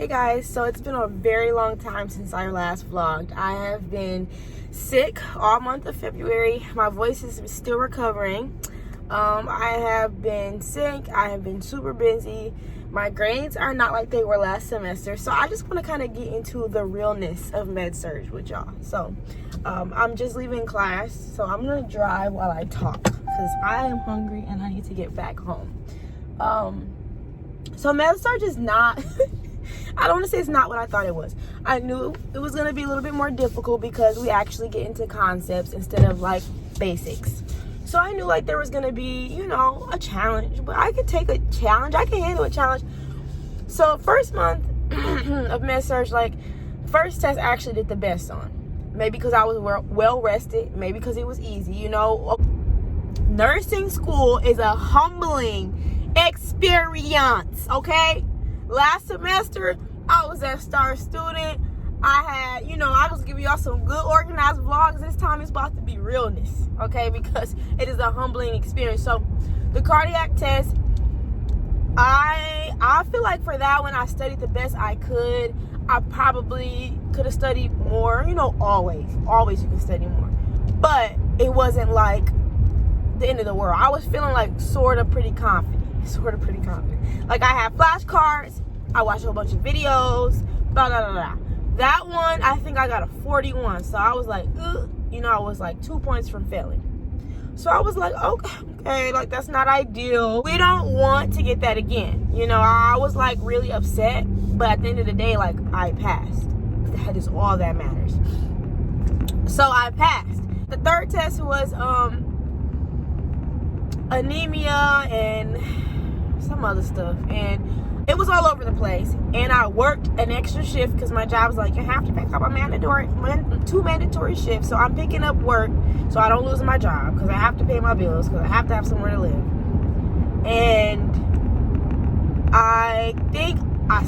Hey guys, so it's been a very long time since I last vlogged. I have been sick all month of February. My voice is still recovering. I have been sick. I have been super busy. My grades are not like they were last semester. So I just want to kind of get into the realness of med-surg with y'all. So I'm just leaving class. So I'm going to drive while I talk because I am hungry and I need to get back home. So med-surg is not... I don't want to say it's not what I thought it was. I knew it was going to be a little bit more difficult because we actually get into concepts instead of like basics. So I knew like there was going to be, you know, a challenge, but I could take a challenge. I can handle a challenge. So first month of med-surg, like first test I actually did the best on. Maybe because I was well rested. Maybe because it was easy, you know. Nursing school is a humbling experience, okay? Last semester, I was a star student. I had, you know, I was giving y'all some good organized vlogs. This time it's about to be realness, okay? Because it is a humbling experience. So, the cardiac test, I feel like for that one, I studied the best I could. I probably could have studied more. You know, always you can study more. But it wasn't like the end of the world. I was feeling like sort of pretty confident. Like I had flashcards, I watched a whole bunch of videos, blah, blah, blah, blah. That one, I think I got a 41. So I was like, you know, I was like 2 points from failing. So I was like, okay, like that's not ideal. We don't want to get that again. You know, I was like really upset, but at the end of the day, like I passed. That is all that matters. So I passed. The third test was anemia and some other stuff, and it was all over the place. And I worked an extra shift because my job was like, you have to pick up two mandatory shifts. So I'm picking up work so I don't lose my job because I have to pay my bills, because I have to have somewhere to live. And I think I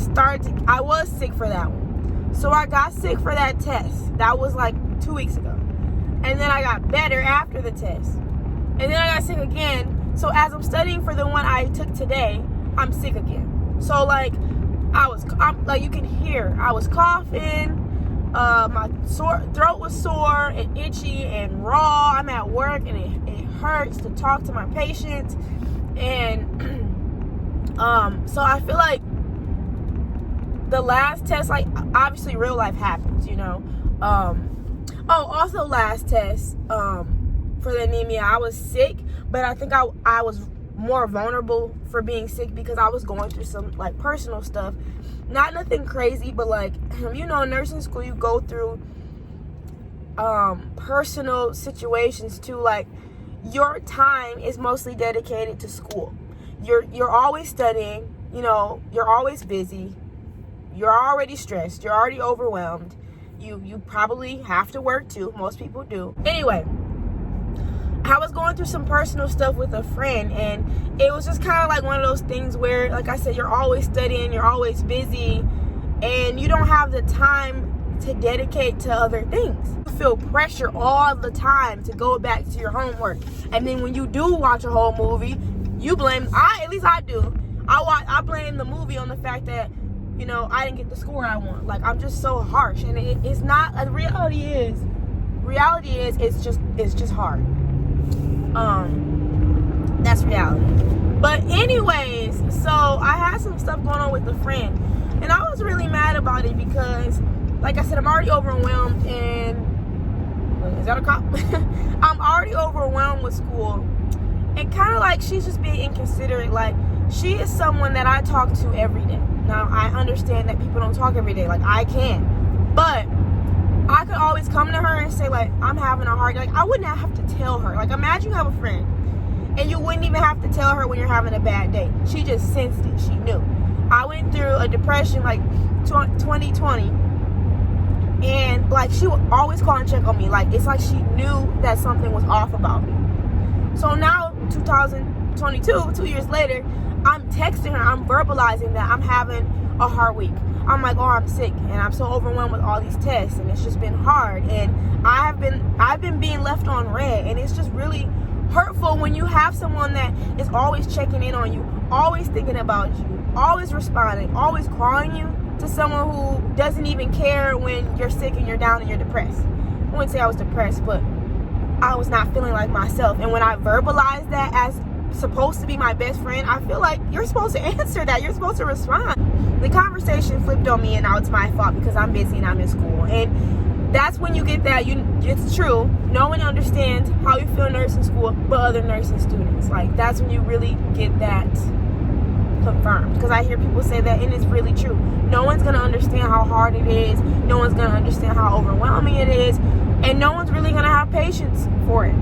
was sick for that one. So I got sick for that test. That was like 2 weeks ago. And then I got better after the test. And then I got sick again. So as I'm studying for the one I took today, I'm sick again. So like I'm like you can hear, I was coughing, my throat was sore and itchy and raw. I'm at work and it hurts to talk to my patients. And so I feel like the last test, like obviously real life happens, you know. Also last test, for the anemia, I was sick, but I think I was more vulnerable for being sick because I was going through some like personal stuff. Not nothing crazy, but like, you know, in nursing school you go through personal situations too. Like your time is mostly dedicated to school. You're always studying, you know, you're always busy, you're already stressed, you're already overwhelmed. You probably have to work too. Most people do. Anyway, I was going through some personal stuff with a friend, and it was just kind of like one of those things where, like I said, you're always studying, you're always busy, and you don't have the time to dedicate to other things. You feel pressure all the time to go back to your homework. And then when you do watch a whole movie, you blame, at least I do, I blame the movie on the fact that, you know, I didn't get the score I want. Like, I'm just so harsh, and it's not, the reality is it's just hard. That's reality. But anyways, so I had some stuff going on with a friend, and I was really mad about it because, like I said, I'm already overwhelmed, and is that a cop? I'm already overwhelmed with school, and kind of like she's just being inconsiderate. Like, she is someone that I talk to every day. Now I understand that people don't talk every day, like I can, but I could always come to her and say, like, I'm having a hard day. Like, I wouldn't have to tell her. Like, imagine you have a friend and you wouldn't even have to tell her when you're having a bad day. She just sensed it. She knew. I went through a depression like 2020, and like she would always call and check on me. Like, it's like she knew that something was off about me. So now 2022, 2 years later, I'm texting her, I'm verbalizing that I'm having a hard week. I'm like, oh, I'm sick, and I'm so overwhelmed with all these tests, and it's just been hard, and I've been being left on red, and it's just really hurtful when you have someone that is always checking in on you, always thinking about you, always responding, always calling you, to someone who doesn't even care when you're sick and you're down and you're depressed. I wouldn't say I was depressed, but I was not feeling like myself. And when I verbalized that as supposed to be my best friend, I feel like you're supposed to answer that. You're supposed to respond. The conversation flipped on me, and now it's my fault because I'm busy and I'm in school. And that's when you get that. It's true. No one understands how you feel in nursing school but other nursing students. Like, that's when you really get that confirmed, because I hear people say that, and it's really true. No one's going to understand how hard it is. No one's going to understand how overwhelming it is. And no one's really going to have patience for it.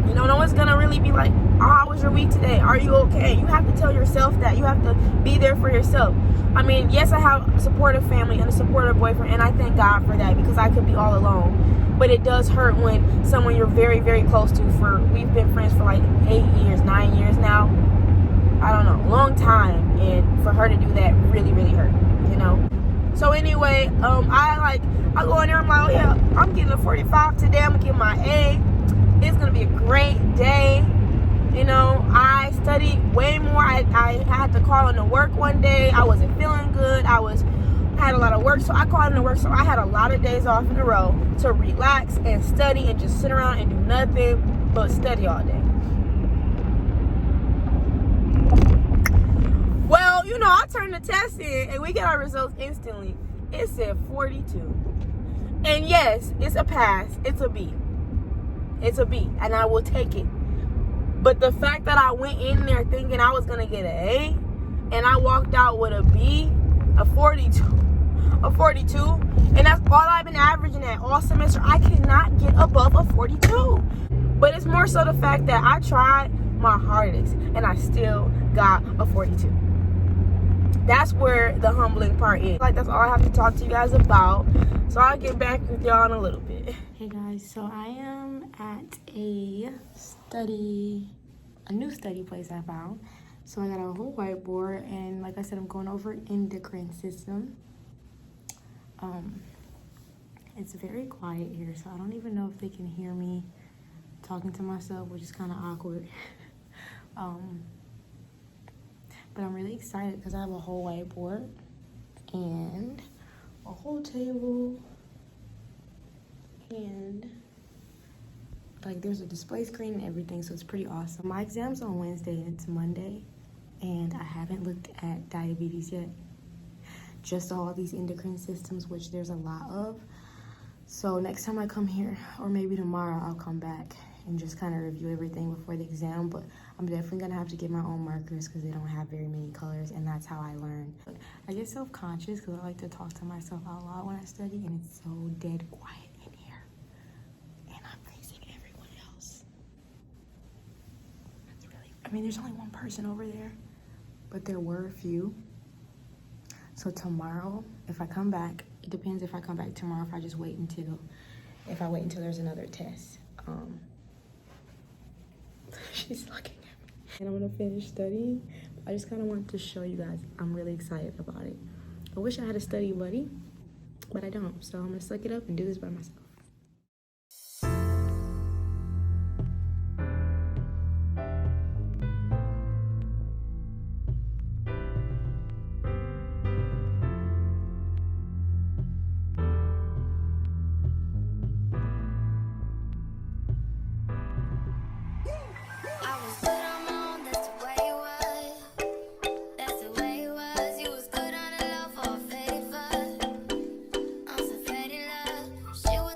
You know, no one's going to really be like, oh, how was your week today? Are you okay? You have to tell yourself that. You have to be there for yourself. I mean, yes, I have a supportive family and a supportive boyfriend, and I thank God for that, because I could be all alone. But it does hurt when someone you're very, very close to, we've been friends for like 8 years, 9 years now. I don't know, long time. And for her to do that really, really hurt, you know? So anyway, I go in there, I'm like, oh yeah, I'm getting a 45 today. I'm gonna get my A. It's gonna be a great day. You know, I studied way more. I had to call in to work one day. I wasn't feeling good. I had a lot of work, so I called in to work. So I had a lot of days off in a row to relax and study and just sit around and do nothing but study all day. Well, you know, I turned the test in and we get our results instantly. It said 42. And yes, it's a pass. It's a B. It's a B, and I will take it. But the fact that I went in there thinking I was going to get an A, and I walked out with a B, a 42, and that's all I've been averaging at all semester. I cannot get above a 42. But it's more so the fact that I tried my hardest, and I still got a 42. That's where the humbling part is. Like, that's all I have to talk to you guys about. So I'll get back with y'all in a little bit. Hey guys, so I am at a new study place I found. So I got a whole whiteboard, and like I said, I'm going over endocrine system. It's very quiet here, so I don't even know if they can hear me talking to myself, which is kind of awkward. But I'm really excited because I have a whole whiteboard and a whole table, and like there's a display screen and everything, so it's pretty awesome. My exam's on Wednesday and it's Monday, and I haven't looked at diabetes yet, just all these endocrine systems, which there's a lot of. So next time I come here, or maybe tomorrow, I'll come back and just kind of review everything before the exam. But I'm definitely gonna have to get my own markers because they don't have very many colors, and that's how I learn. But I get self-conscious because I like to talk to myself out loud when I study, and it's so dead quiet in here, and I'm facing everyone else. I mean, there's only one person over there, but there were a few. So tomorrow, if I come back, it depends if I come back tomorrow, if I just wait until there's another test. She's looking at me. And I'm gonna finish studying. I just kind of wanted to show you guys I'm really excited about it. I wish I had a study buddy, but I don't. So I'm gonna suck it up and do this by myself. She was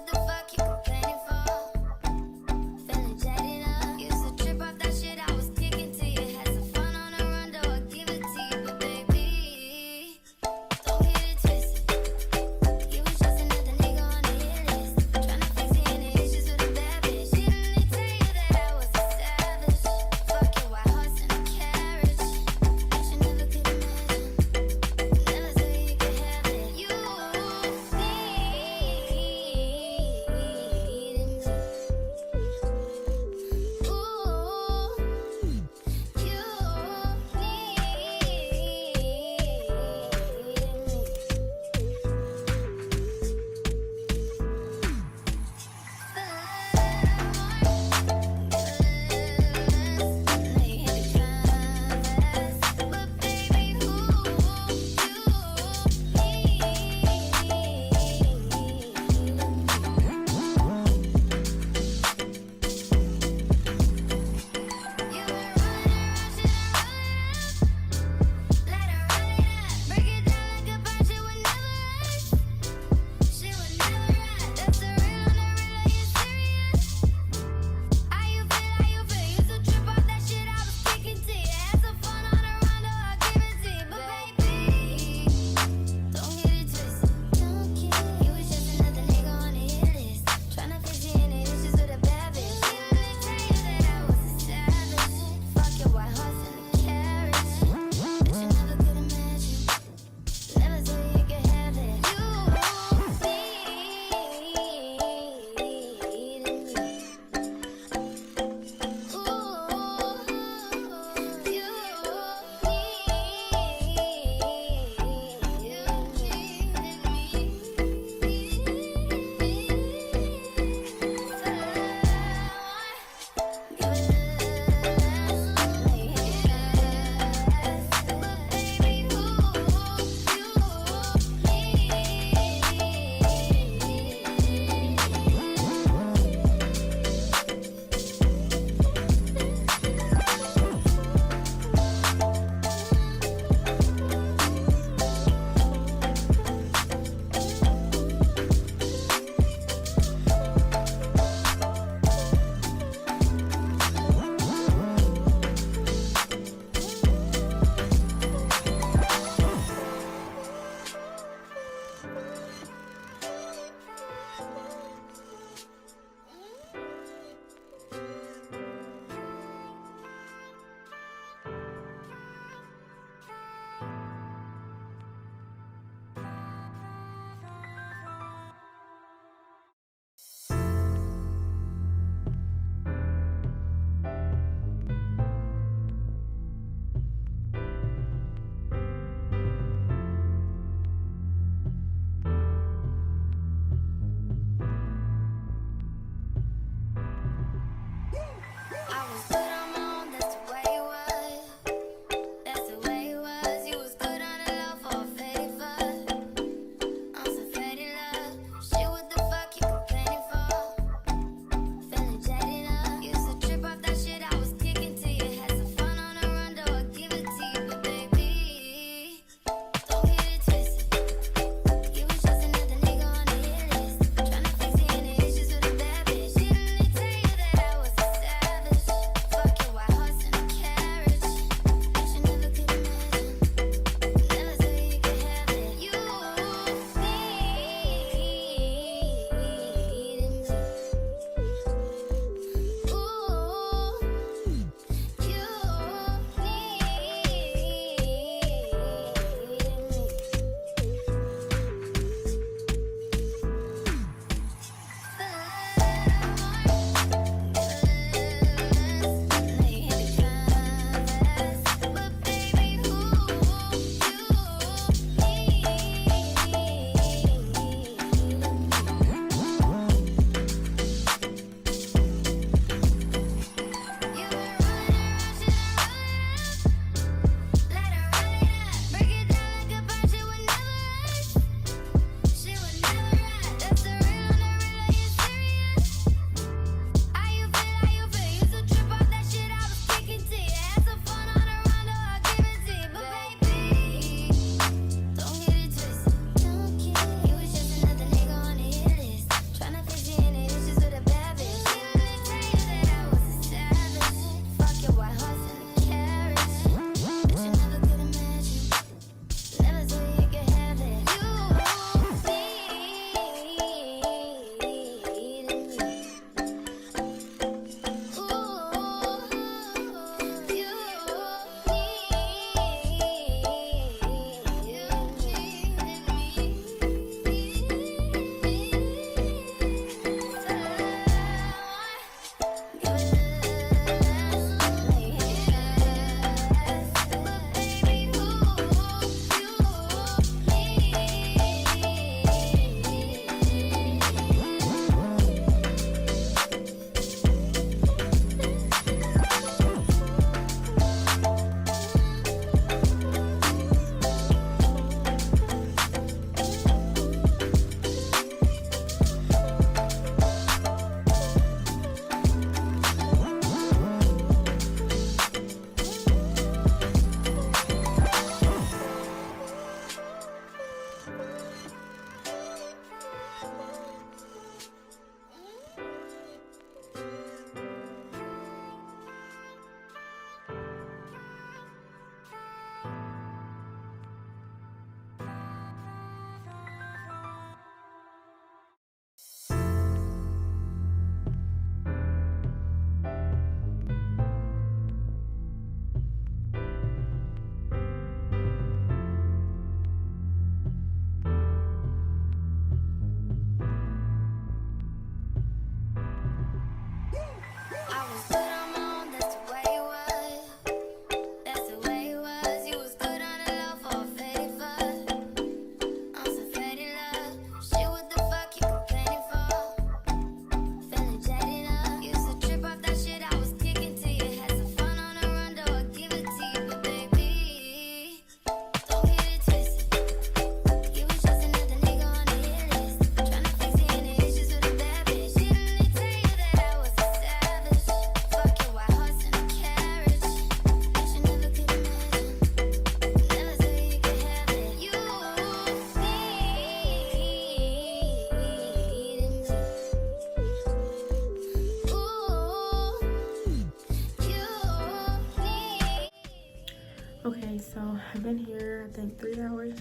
like 3 hours,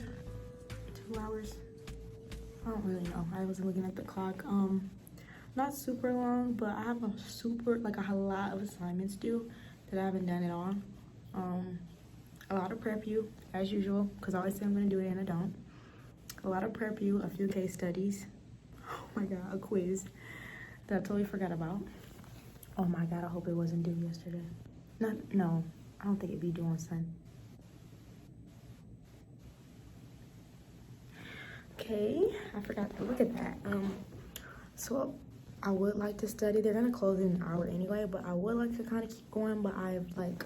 2 hours. I don't really know. I wasn't looking at the clock. Not super long, but I have a lot of assignments due that I haven't done at all. A lot of prep you, as usual, because I always say I'm gonna do it and I don't. A lot of prep you, a few case studies. Oh my God, a quiz that I totally forgot about. Oh my God, I hope it wasn't due yesterday. No, I don't think it'd be due on Sunday. Okay, I forgot to look at that. So I would like to study. They're gonna close in an hour anyway, but I would like to kind of keep going. But I've like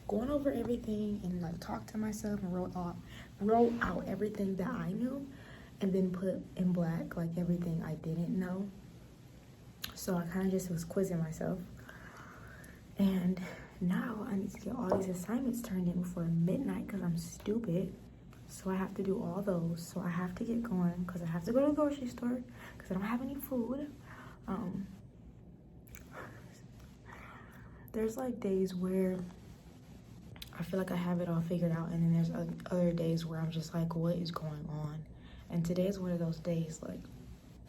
gone over everything and like talked to myself and wrote out everything that I knew, and then put in black like everything I didn't know. So I kind of just was quizzing myself, and now I need to get all these assignments turned in before midnight because I'm stupid. So I have to do all those. So I have to get going because I have to go to the grocery store because I don't have any food. There's like days where I feel like I have it all figured out, and then there's other days where I'm just like, what is going on? And today's one of those days. Like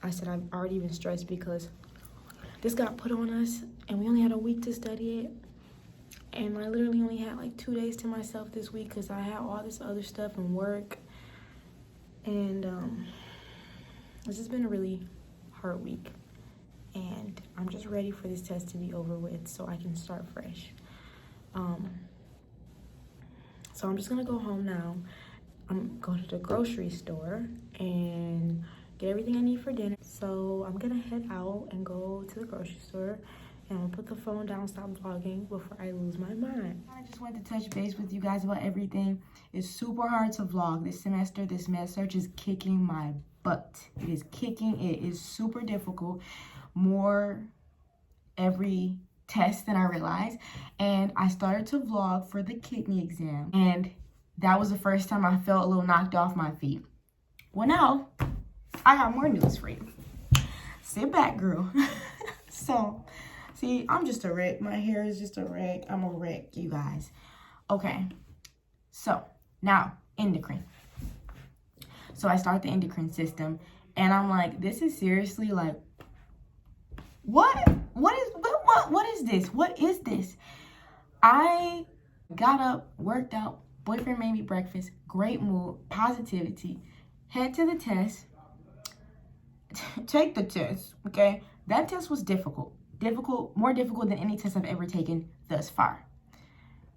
I said, I've already been stressed because this got put on us and we only had a week to study it. And I literally only had like 2 days to myself this week because I had all this other stuff and work. And this has been a really hard week. And I'm just ready for this test to be over with so I can start fresh. So I'm just gonna go home now. I'm going to the grocery store and get everything I need for dinner. So I'm gonna head out and go to the grocery store. And I'm gonna put the phone down, stop vlogging before I lose my mind. I just wanted to touch base with you guys about everything. It's super hard to vlog this semester. This med search is kicking my butt. It is kicking. It is super difficult. More every test than I realized. And I started to vlog for the kidney exam. And that was the first time I felt a little knocked off my feet. Well, now I got more news for you. Sit back, girl. So, see, I'm just a wreck. My hair is just a wreck. I'm a wreck, you guys. Okay, so now endocrine. So I start the endocrine system, and I'm like, this is seriously like, what is this? What is this? I got up, worked out, boyfriend made me breakfast, great mood, positivity, head to the test, take the test, okay? That test was difficult, more difficult than any test I've ever taken thus far.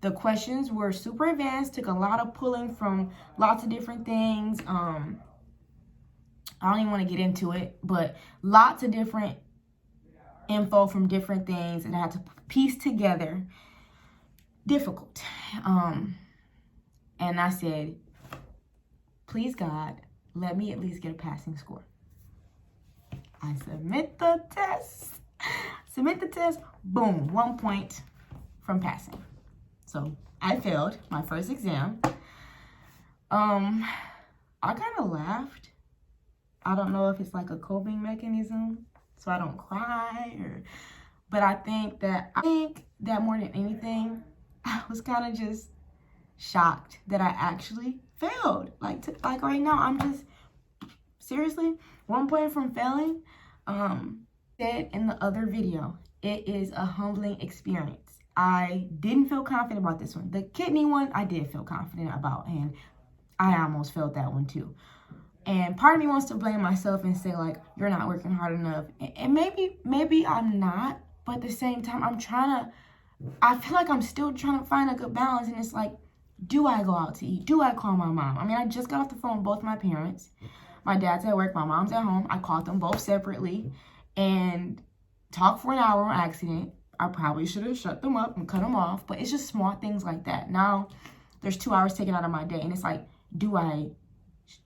The questions were super advanced, took a lot of pulling from lots of different things. I don't even want to get into it, but lots of different info from different things that I had to piece together. Difficult. And I said, please God, let me at least get a passing score. I submit the test, boom, 1 point from passing. So I failed my first exam. I kind of laughed. I don't know if it's like a coping mechanism so I don't cry, but I think that more than anything, I was kind of just shocked that I actually failed. Like right now, I'm just seriously 1 point from failing. Said in the other video, it is a humbling experience. I didn't feel confident about this one. The kidney one, I did feel confident about, and I almost failed that one too. And part of me wants to blame myself and say, like, you're not working hard enough. And maybe I'm not, but at the same time, I feel like I'm still trying to find a good balance. And it's like, do I go out to eat? Do I call my mom? I mean, I just got off the phone with both my parents. My dad's at work, my mom's at home. I called them both separately and talked for an hour on accident. I probably should have shut them up and cut them off, but it's just small things like that. Now, there's 2 hours taken out of my day, and it's like,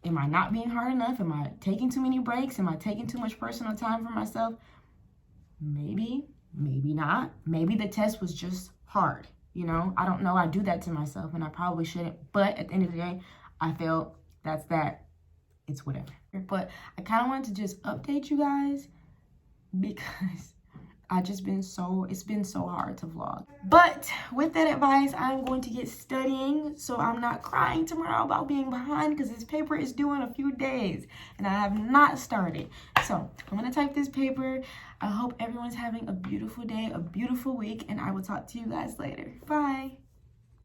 am I not being hard enough? Am I taking too many breaks? Am I taking too much personal time for myself? Maybe not. Maybe the test was just hard, you know? I don't know. I do that to myself, and I probably shouldn't, but at the end of the day, I failed. That's that. It's whatever. But I kind of wanted to just update you guys because it's been so hard to vlog. But with that advice, I'm going to get studying so I'm not crying tomorrow about being behind, because this paper is due in a few days and I have not started. So I'm gonna type this paper. I hope everyone's having a beautiful day, a beautiful week, and I will talk to you guys later. Bye.